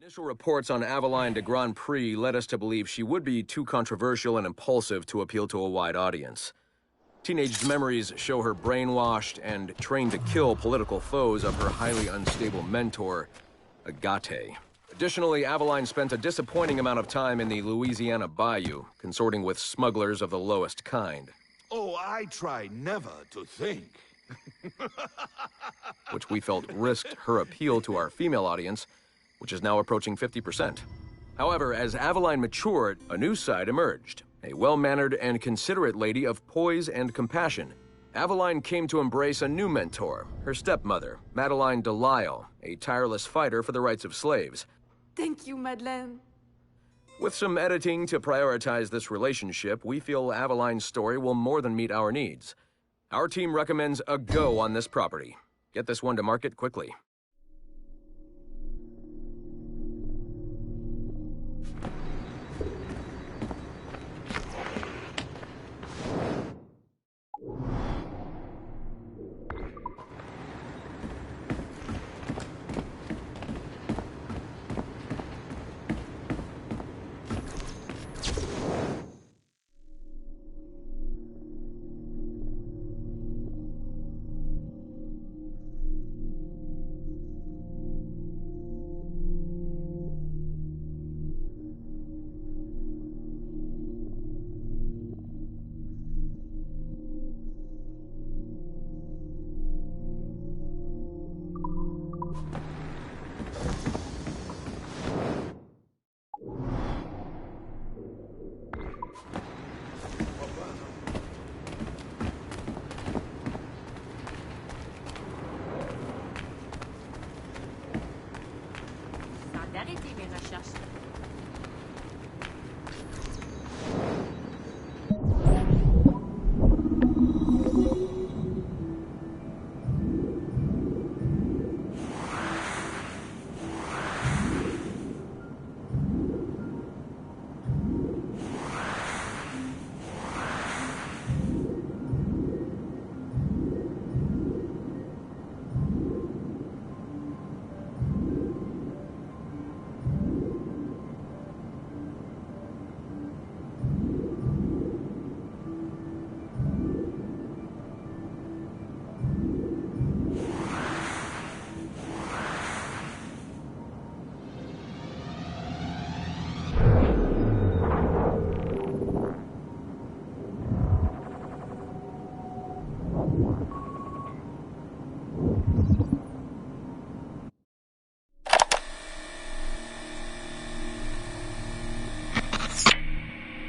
Initial reports on Aveline de Grand Prix led us to believe she would be too controversial and impulsive to appeal to a wide audience. Teenage memories show her brainwashed and trained to kill political foes of her highly unstable mentor, Agate. Additionally, Aveline spent a disappointing amount of time in the Louisiana Bayou, consorting with smugglers of the lowest kind. Oh, I try never to think. Which we felt risked her appeal to our female audience, which is now approaching 50%. However, as Aveline matured, a new side emerged. A well-mannered and considerate lady of poise and compassion. Aveline came to embrace a new mentor, her stepmother, Madeleine Delisle, a tireless fighter for the rights of slaves. Thank you, Madeleine. With some editing to prioritize this relationship, we feel Aveline's story will more than meet our needs. Our team recommends a go on this property. Get this one to market quickly.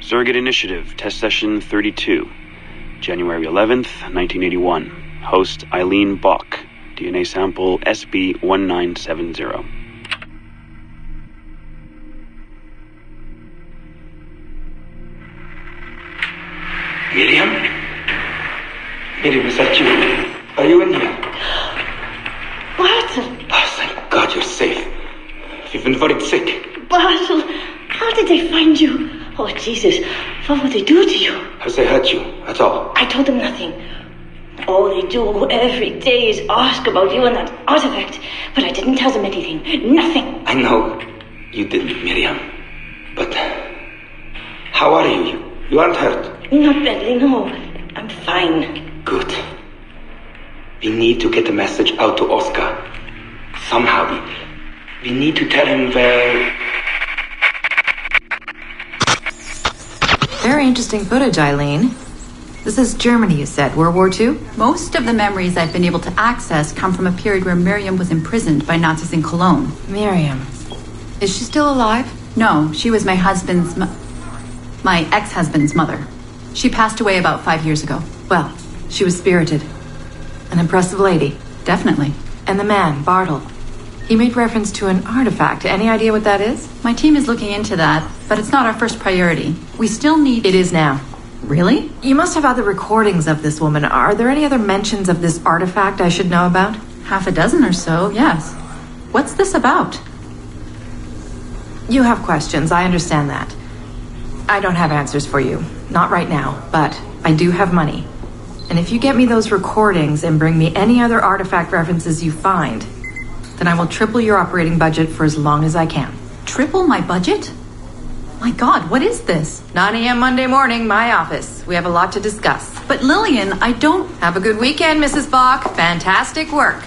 Surrogate Initiative, Test Session 32, January 11th, 1981. Host Eileen Bach, DNA sample SB1970. Miriam? Miriam, is that you? Are you in here? Bartle! Oh, thank God you're safe. You've been worried sick. Bartle, how did they find you? Oh, Jesus, what would they do to you? Has they hurt you at all? I told them nothing. All they do every day is ask about you and that artifact. But I didn't tell them anything. Nothing. I know you didn't, Miriam. But how are you? You aren't hurt? Not badly, no. I'm fine. Good. We need to get the message out to Oscar. Somehow. We need to tell him where... Very interesting footage, Eileen. This is Germany, you said. World War II? Most of the memories I've been able to access come from a period where Miriam was imprisoned by Nazis in Cologne. Miriam. Is she still alive? No, she was my ex-husband's mother. She passed away about 5 years ago. Well, she was spirited. An impressive lady. Definitely. And the man, Bartle. He made reference to an artifact. Any idea what that is? My team is looking into that, but it's not our first priority. We still need... It is now. Really? You must have other recordings of this woman. Are there any other mentions of this artifact I should know about? Half a dozen or so, yes. What's this about? You have questions, I understand that. I don't have answers for you. Not right now, but I do have money. And if you get me those recordings and bring me any other artifact references you find, then I will triple your operating budget for as long as I can. Triple my budget? My God, what is this? 9 a.m. Monday morning, my office. We have a lot to discuss. But Lillian, I don't... Have a good weekend, Mrs. Bach. Fantastic work.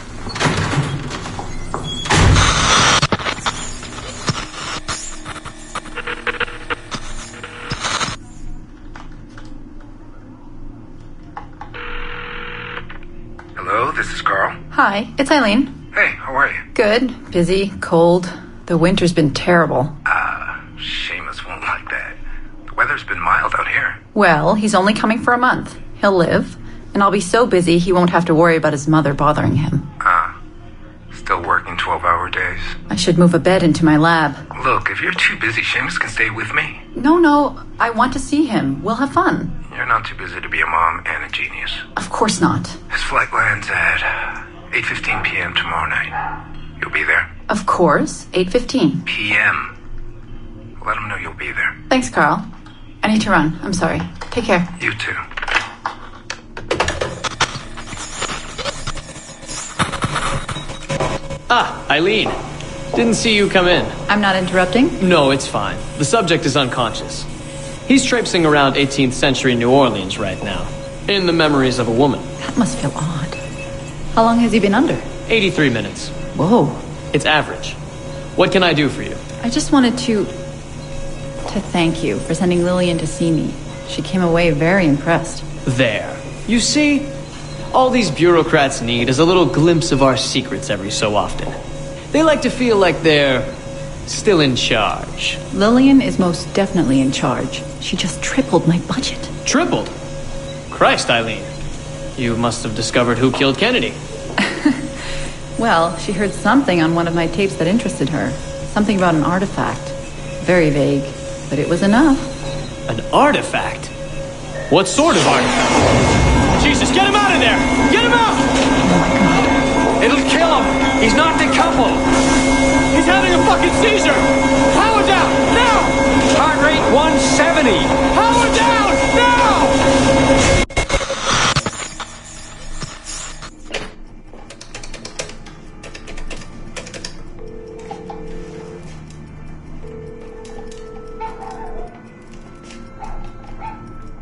Hello, this is Carl. Hi, it's Eileen. Hey, how are you? Good. Busy. Cold. The winter's been terrible. Seamus won't like that. The weather's been mild out here. Well, he's only coming for a month. He'll live. And I'll be so busy he won't have to worry about his mother bothering him. Still working 12-hour days. I should move a bed into my lab. Look, if you're too busy, Seamus can stay with me. No, I want to see him. We'll have fun. You're not too busy to be a mom and a genius. Of course not. His flight lands at 8:15 p.m. tomorrow night. You'll be there? Of course. 8:15. p.m. Let him know you'll be there. Thanks, Carl. I need to run. I'm sorry. Take care. You too. Eileen. Didn't see you come in. I'm not interrupting? No, it's fine. The subject is unconscious. He's traipsing around 18th century New Orleans right now, in the memories of a woman. That must feel odd. How long has he been under? 83 minutes. Whoa. It's average. What can I do for you? I just wanted to thank you for sending Lillian to see me. She came away very impressed. There. You see, all these bureaucrats need is a little glimpse of our secrets every so often. They like to feel like they're still in charge. Lillian is most definitely in charge. She just tripled my budget. Tripled? Christ, Eileen. You must have discovered who killed Kennedy. Well, she heard something on one of my tapes that interested her. Something about an artifact. Very vague, but it was enough. An artifact? What sort of artifact? Jesus, get him out of there! Get him out! Oh my God. It'll kill him! He's not decoupled! He's having a fucking seizure! Power down! Now! Heart rate 170! Power down! Now!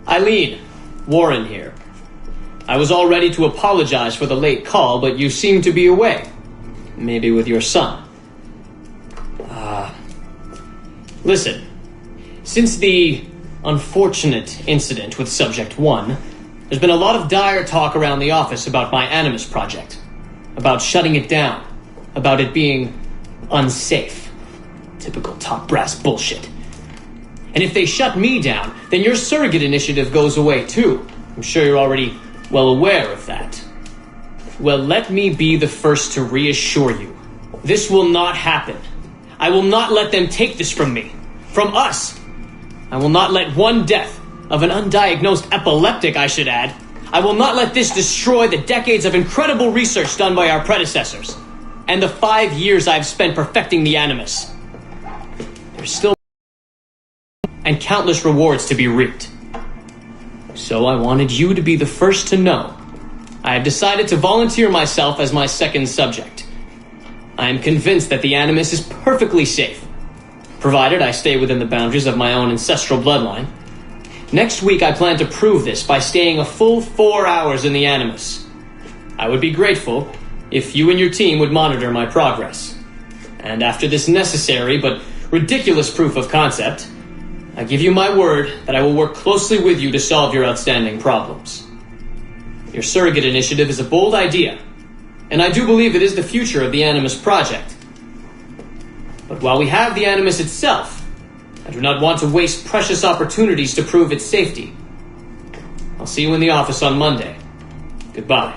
Eileen, Warren here. I was all ready to apologize for the late call, but you seem to be away. Maybe with your son. Listen. Since the unfortunate incident with Subject 1, there's been a lot of dire talk around the office about my Animus project. About shutting it down. About it being unsafe. Typical top brass bullshit. And if they shut me down, then your surrogate initiative goes away too. I'm sure you're already well aware of that. Well, let me be the first to reassure you. This will not happen. I will not let them take this from me. From us. I will not let one death, of an undiagnosed epileptic I should add, I will not let this destroy the decades of incredible research done by our predecessors, and the 5 years I've spent perfecting the Animus. There's still and countless rewards to be reaped. So I wanted you to be the first to know. I have decided to volunteer myself as my second subject. I am convinced that the Animus is perfectly safe, provided I stay within the boundaries of my own ancestral bloodline. Next week I plan to prove this by staying a full 4 hours in the Animus. I would be grateful if you and your team would monitor my progress. And after this necessary but ridiculous proof of concept, I give you my word that I will work closely with you to solve your outstanding problems. Your surrogate initiative is a bold idea, and I do believe it is the future of the Animus project. But while we have the Animus itself, I do not want to waste precious opportunities to prove its safety. I'll see you in the office on Monday. Goodbye.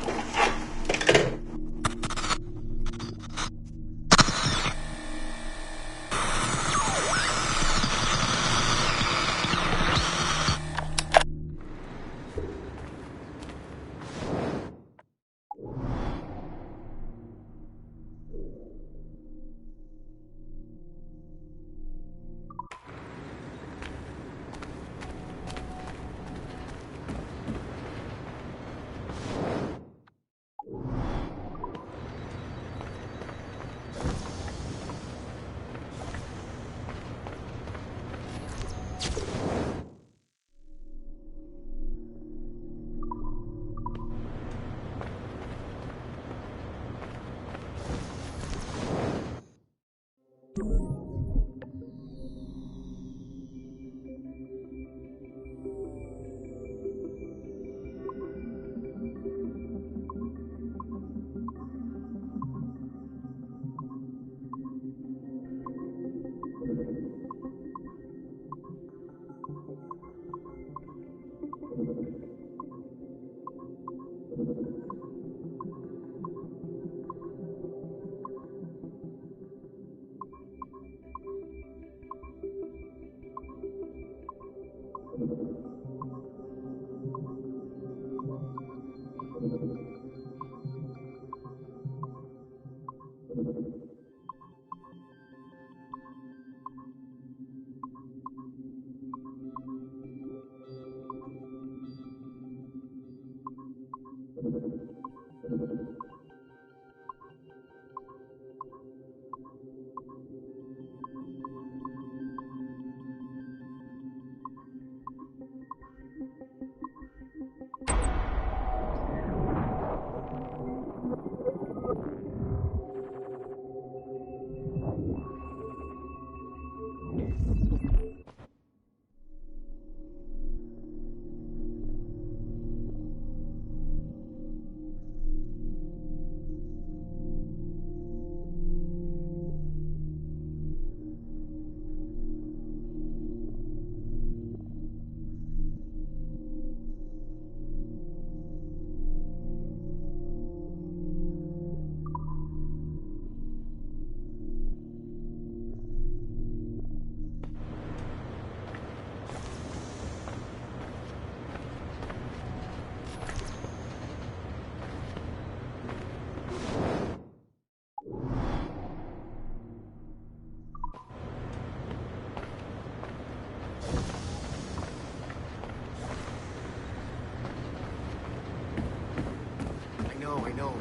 I know.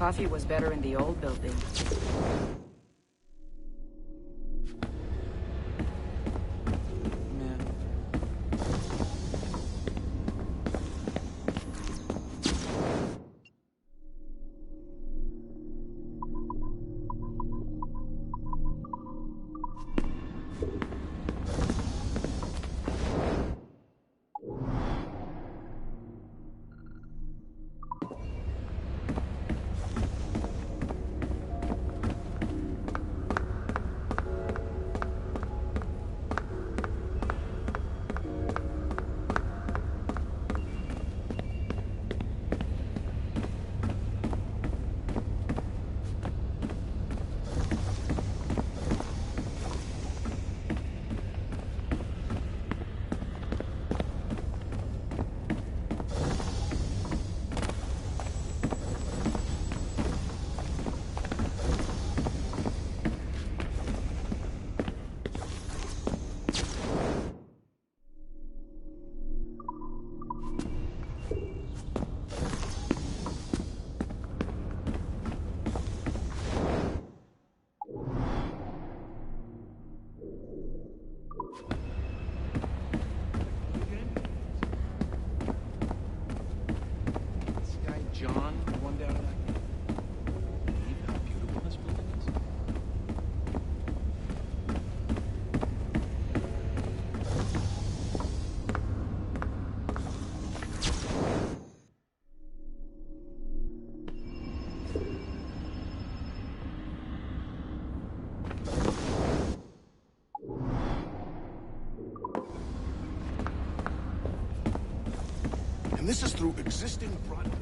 Coffee was better in the old building. this is through existing product.